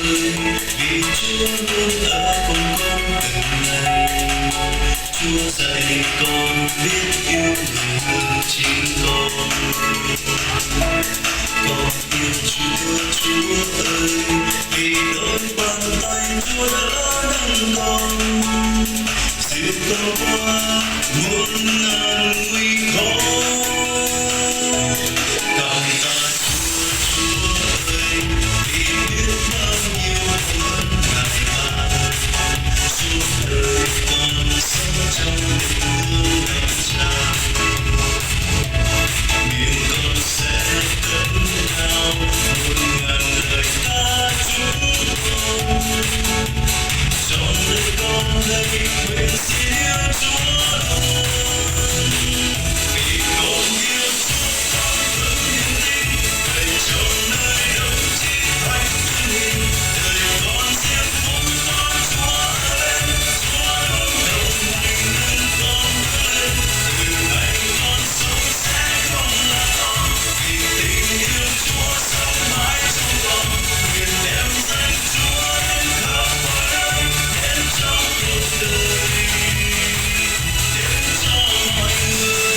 ơi, vì Chúa luôn ở cùng con từng ngày. Chúa dạy con biết yêu người hơn chính con. Con yêu Chúa, Chúa ơi, vì đôi bàn tay Chúa đã nâng con. Dìu con qua muôn ngàn nguy khó. Cảm tạ Chúa, Chúa ơi, vì biết bao nhiêu ơn Ngài ban. Suốt đời con sống trong tình thương ngập tràn. Miệng con sẽ cất cao muôn ngàn lời ca chúc con. Trong đời con đây nguyện xin yêu Chúa luôn. Vì con yêu Chúa con vững niềm tin, đời trong nơi đâu chỉ thánh thân hình. Đời con diêm phúc cho Chúa lên, Chúa luôn đồng hành nên con vươn lên. Từ ngày con sống sẽ không là con, vì tình yêu Chúa sống mãi trong con. Nguyện đem danh Chúa đến khắp mọi nơi, đến trong cuộc đời, đến cho mọi người.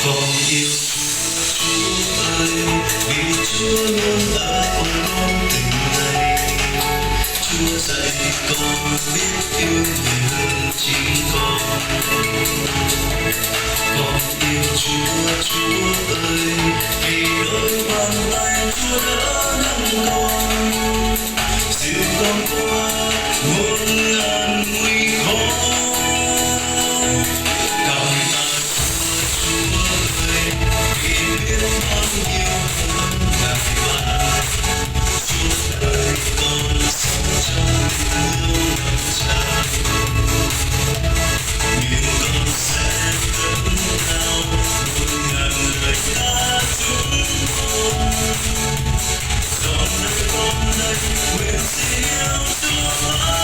Con yêu Chúa, Chúa ơi, vì Chúa luôn ở cùng con từng ngày. Chúa dạy con biết yêu người hơn chính con. Con yêu Chúa, Chúa ơi, vì đôi bàn tay Chúa đã nâng con. Dìu con qua muôn ngàn nguy khó. Cảm tạ Chúa ơi, vì biết bao nhiêu ơn Ngài ban. Suốt đời con sống trong tình yêu ngập tràn. Miệng con sẽ cất cao muôn ngàn lời ca chúc con. Trọn đời con đây nguyện xin yêu Chúa.